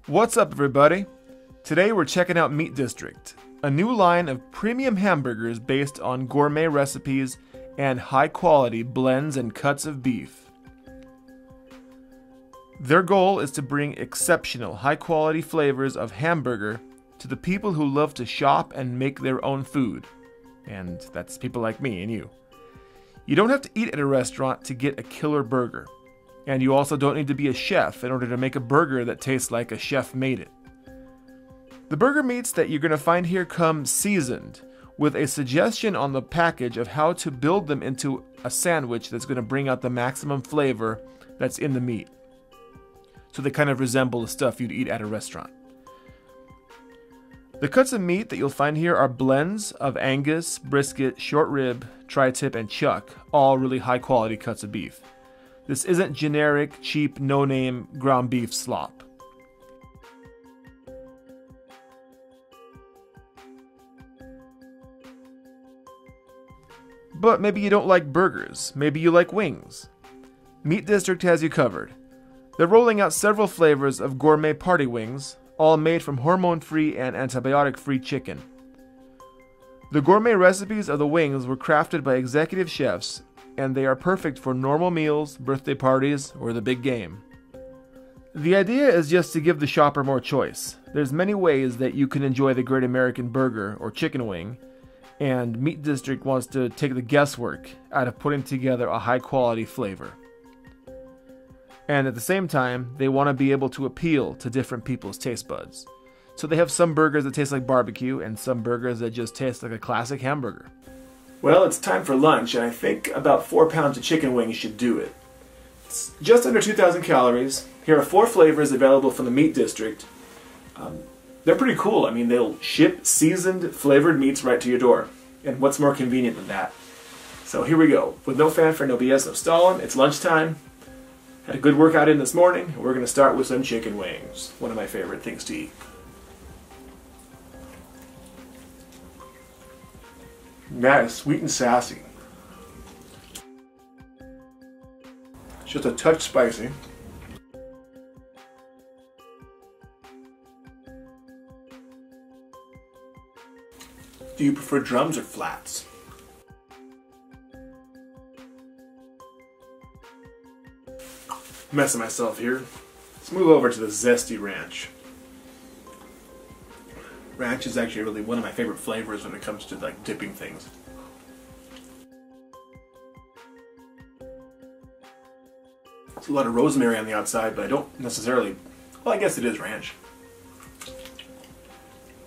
What's up, everybody? Today we're checking out Meat District, a new line of premium hamburgers based on gourmet recipes and high-quality blends and cuts of beef. Their goal is to bring exceptional, high-quality flavors of hamburger to the people who love to shop and make their own food. And that's people like me and you. You don't have to eat at a restaurant to get a killer burger. And you also don't need to be a chef in order to make a burger that tastes like a chef made it. The burger meats that you're going to find here come seasoned, with a suggestion on the package of how to build them into a sandwich that's going to bring out the maximum flavor that's in the meat. So they kind of resemble the stuff you'd eat at a restaurant. The cuts of meat that you'll find here are blends of Angus, brisket, short rib, tri-tip, and chuck, all really high quality cuts of beef. This isn't generic, cheap, no-name ground beef slop. But maybe you don't like burgers, maybe you like wings. Meat District has you covered. They're rolling out several flavors of gourmet party wings, all made from hormone-free and antibiotic-free chicken. The gourmet recipes of the wings were crafted by executive chefs, and they are perfect for normal meals, birthday parties, or the big game. The idea is just to give the shopper more choice. There's many ways that you can enjoy the Great American Burger or chicken wing, and Meat District wants to take the guesswork out of putting together a high-quality flavor. And at the same time, they want to be able to appeal to different people's taste buds. So they have some burgers that taste like barbecue, and some burgers that just taste like a classic hamburger. Well, it's time for lunch, and I think about 4 pounds of chicken wings should do it. It's just under 2,000 calories. Here are 4 flavors available from the Meat District. They're pretty cool. I mean, they'll ship seasoned, flavored meats right to your door. And what's more convenient than that? So here we go. With no fanfare, no BS, no stalling. It's lunchtime. Had a good workout in this morning, and we're going to start with some chicken wings. One of my favorite things to eat. That is sweet and sassy. Just a touch spicy. Do you prefer drums or flats? Messing myself here. Let's move over to the zesty ranch. Ranch is actually really one of my favorite flavors when it comes to like dipping things. There's a lot of rosemary on the outside, but I don't necessarily, well, I guess it is ranch.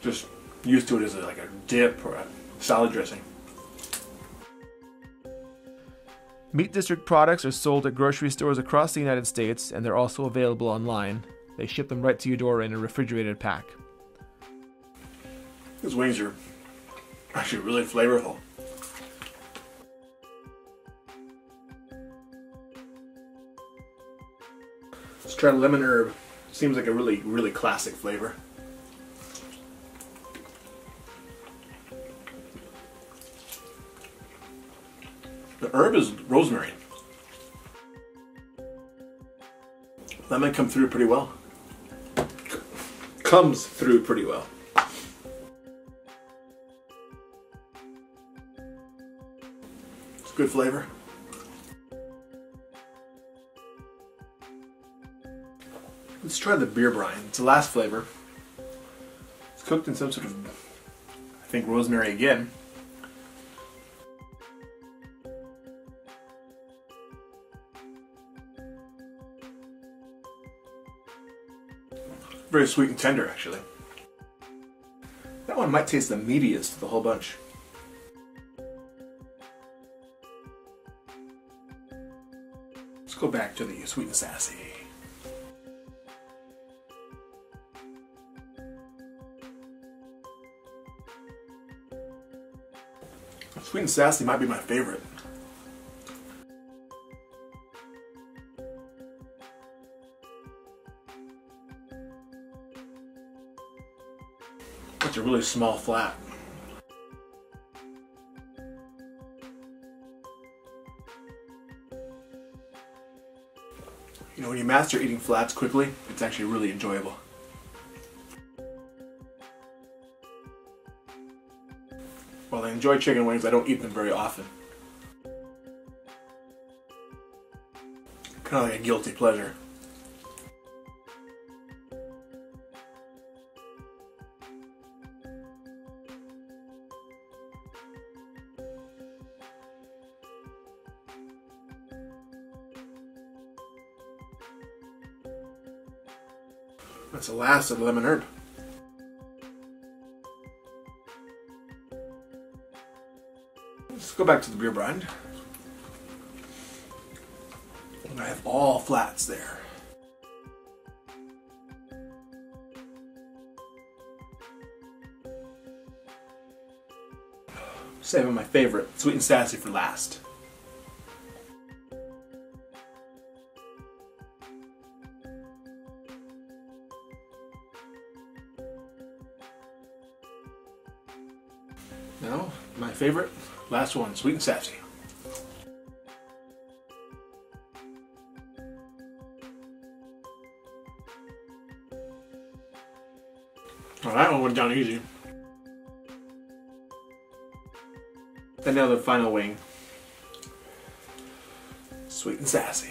Just used to it as like a dip or a salad dressing. Meat District products are sold at grocery stores across the United States, and they're also available online. They ship them right to your door in a refrigerated pack. These wings are actually really flavorful. Let's try lemon herb. Seems like a really classic flavor. The herb is rosemary. Lemon comes through pretty well. Comes through pretty well. It's good flavor. Let's try the beer brine. It's the last flavor. It's cooked in some sort of, I think, rosemary again. Very sweet and tender, actually. That one might taste the meatiest of the whole bunch. Let's go back to the sweet and sassy. Sweet and sassy might be my favorite. It's a really small flat. You know, when you master eating flats quickly, it's actually really enjoyable. While I enjoy chicken wings, I don't eat them very often. Kind of like a guilty pleasure. That's the last of the lemon herb. Let's go back to the beer brand. And I have all flats there. Saving my favorite, Sweet and Sassy, for last. Now, my favorite, last one, Sweet and Sassy. Well, that one went down easy. And now the final wing, Sweet and Sassy.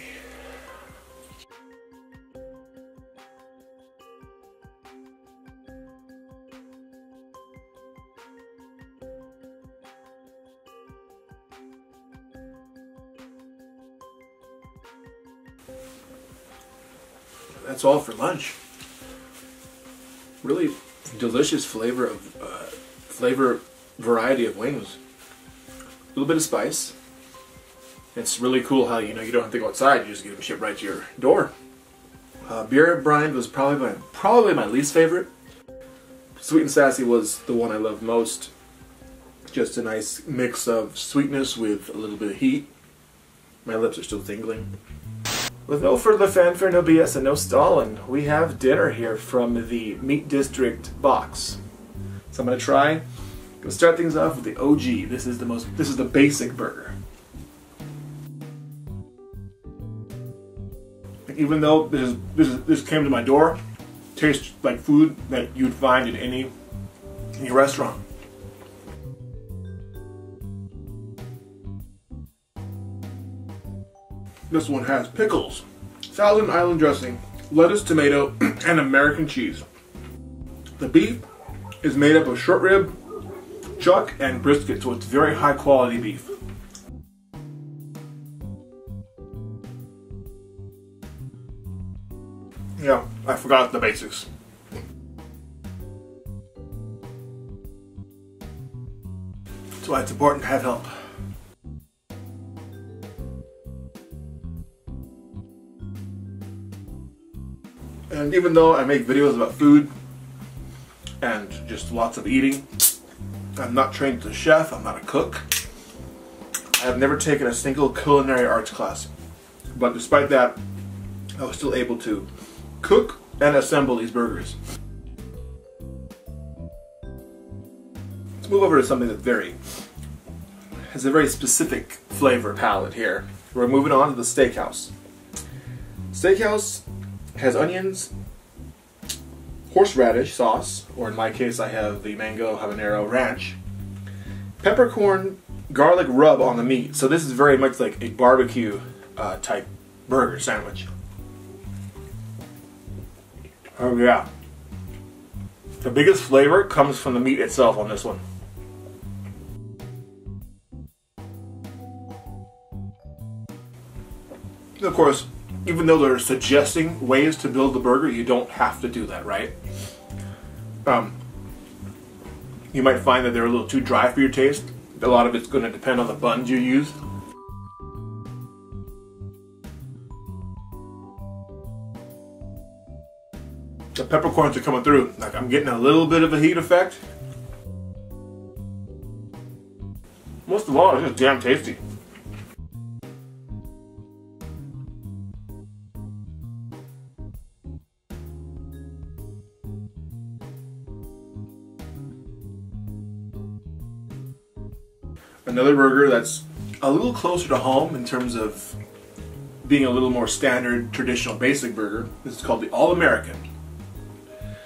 That's all for lunch. Really delicious flavor variety of wings. A little bit of spice. It's really cool how you don't have to go outside. You just get them shipped right to your door. Beer brine was probably my least favorite. Sweet and Sassy was the one I loved most. Just a nice mix of sweetness with a little bit of heat. My lips are still tingling. With no further fanfare, no BS, and no stalling, we have dinner here from the Meat District box. So I'm gonna start things off with the OG. This is the basic burger. Even though this came to my door, tastes like food that you'd find in any restaurant. This one has pickles, Thousand Island dressing, lettuce, tomato, and American cheese. The beef is made up of short rib, chuck, and brisket, so it's very high quality beef. Yeah, I forgot the basics. That's why it's important to have help. And even though I make videos about food and just lots of eating, I'm not trained as a chef, I'm not a cook. I have never taken a single culinary arts class. But despite that, I was still able to cook and assemble these burgers. Let's move over to something that has a very specific flavor palette here. We're moving on to the steakhouse. Steakhouse has onions, horseradish sauce, or in my case I have the mango habanero ranch, peppercorn, garlic rub on the meat. So this is very much like a barbecue type burger sandwich. Oh yeah. The biggest flavor comes from the meat itself on this one. Of course, even though they're suggesting ways to build the burger, you don't have to do that, right? You might find that they're a little too dry for your taste. A lot of it's going to depend on the buns you use. The peppercorns are coming through. Like, I'm getting a little bit of a heat effect. Most of all, it's just damn tasty. Another burger that's a little closer to home in terms of being a little more standard, traditional, basic burger. This is called the All-American.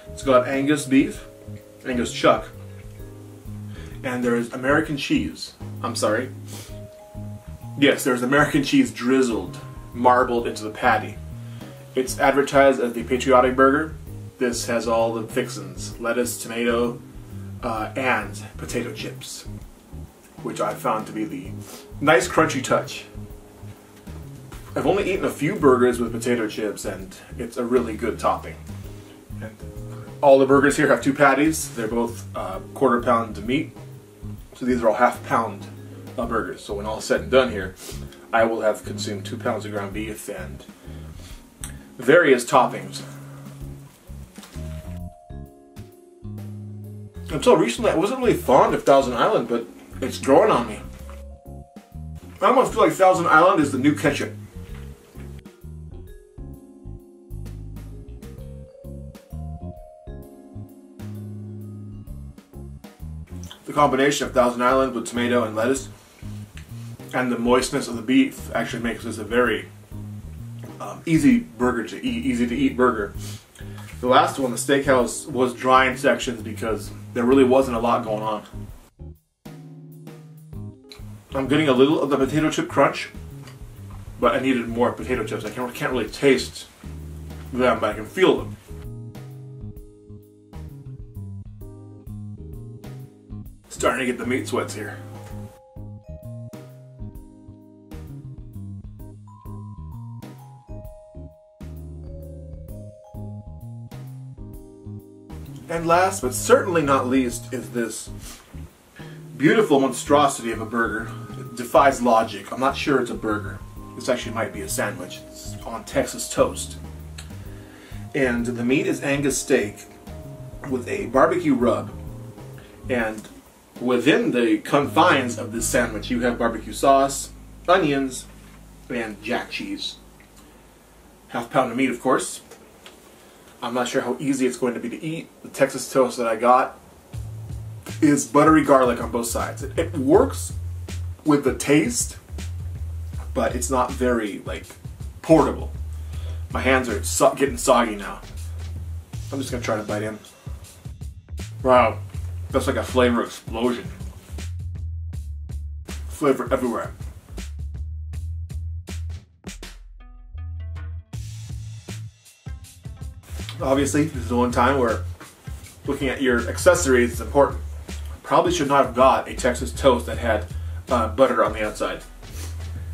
It's got Angus beef, Angus chuck, And there's American cheese. I'm sorry. Yes, there's American cheese drizzled, marbled into the patty. It's advertised as the patriotic burger. This has all the fixins: lettuce, tomato, and potato chips, which I found to be the nice crunchy touch. I've only eaten a few burgers with potato chips, and it's a really good topping. And all the burgers here have 2 patties. They're both quarter pound meat, so these are all half-pound burgers. So when all said and done here, I will have consumed 2 pounds of ground beef and various toppings. Until recently, I wasn't really fond of Thousand Island, but it's growing on me. I almost feel like Thousand Island is the new ketchup. The combination of Thousand Island with tomato and lettuce and the moistness of the beef actually makes this a very easy burger to eat, easy to eat burger. The last one, the steakhouse, was dry in sections because there really wasn't a lot going on. I'm getting a little of the potato chip crunch, but I needed more potato chips. I can't really taste them, but I can feel them. Starting to get the meat sweats here. And last, but certainly not least, is this beautiful monstrosity of a burger. It defies logic. I'm not sure it's a burger. This actually might be a sandwich. It's on Texas toast. And the meat is Angus steak with a barbecue rub. And within the confines of this sandwich, you have barbecue sauce, onions, and jack cheese. Half-pound of meat, of course. I'm not sure how easy it's going to be to eat. The Texas toast that I got is buttery garlic on both sides. It works with the taste, but it's not very, like, portable. My hands are getting soggy now. I'm just going to try to bite in. Wow, that's like a flavor explosion. Flavor everywhere. Obviously, this is the one time where looking at your accessories is important. Probably should not have got a Texas toast that had butter on the outside.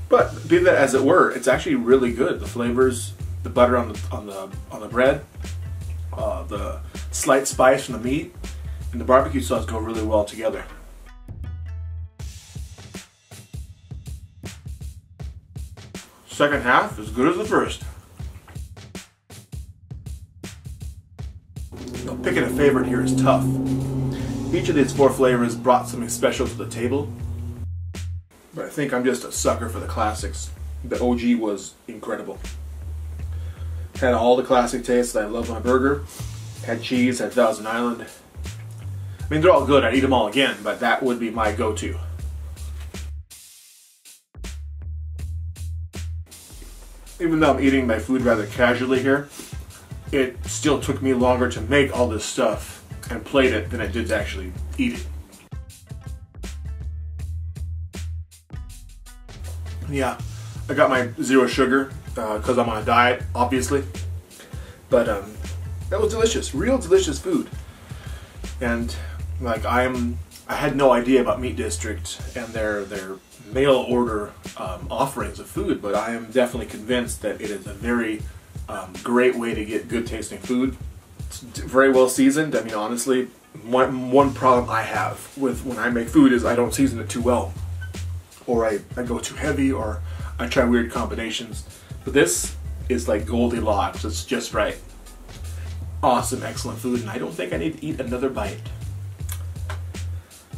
But be that as it were, it's actually really good. The flavors, the butter on the bread, the slight spice from the meat, and the barbecue sauce go really well together. Second half as good as the first. Picking a favorite here is tough. Each of these 4 flavors brought something special to the table, but I think I'm just a sucker for the classics. The OG was incredible. Had all the classic tastes that I love on a burger. Had cheese, had Thousand Island. I mean, they're all good. I'd eat them all again, but that would be my go-to. Even though I'm eating my food rather casually here, it still took me longer to make all this stuff and plate it than it did to actually eat it. Yeah, I got my 0 sugar because I'm on a diet, obviously. But that was delicious, real delicious food. And like I had no idea about Meat District and their mail order offerings of food, but I am definitely convinced that it is a very great way to get good tasting food. It's very well seasoned. I mean, honestly, one problem I have with when I make food is I don't season it too well, or I go too heavy, or I try weird combinations. But this is like Goldilocks. It's just right. Awesome, excellent food, and I don't think I need to eat another bite.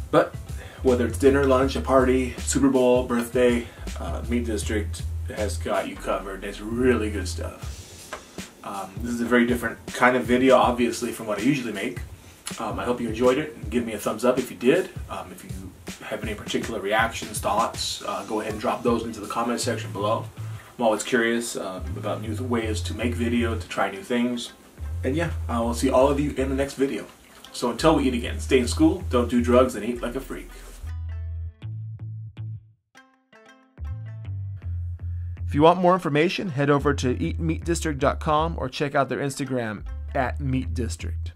But whether it's dinner, lunch, a party, Super Bowl, birthday, Meat District has got you covered. It's really good stuff. This is a very different kind of video, obviously, from what I usually make. I hope you enjoyed it. Give me a thumbs up if you did. If you have any particular reactions, thoughts, go ahead and drop those into the comment section below. I'm always curious about new ways to make video, to try new things. And yeah, I will see all of you in the next video. So until we eat again, stay in school, don't do drugs, and eat like a freak. If you want more information, head over to eatmeatdistrict.com or check out their Instagram @meatdistrict.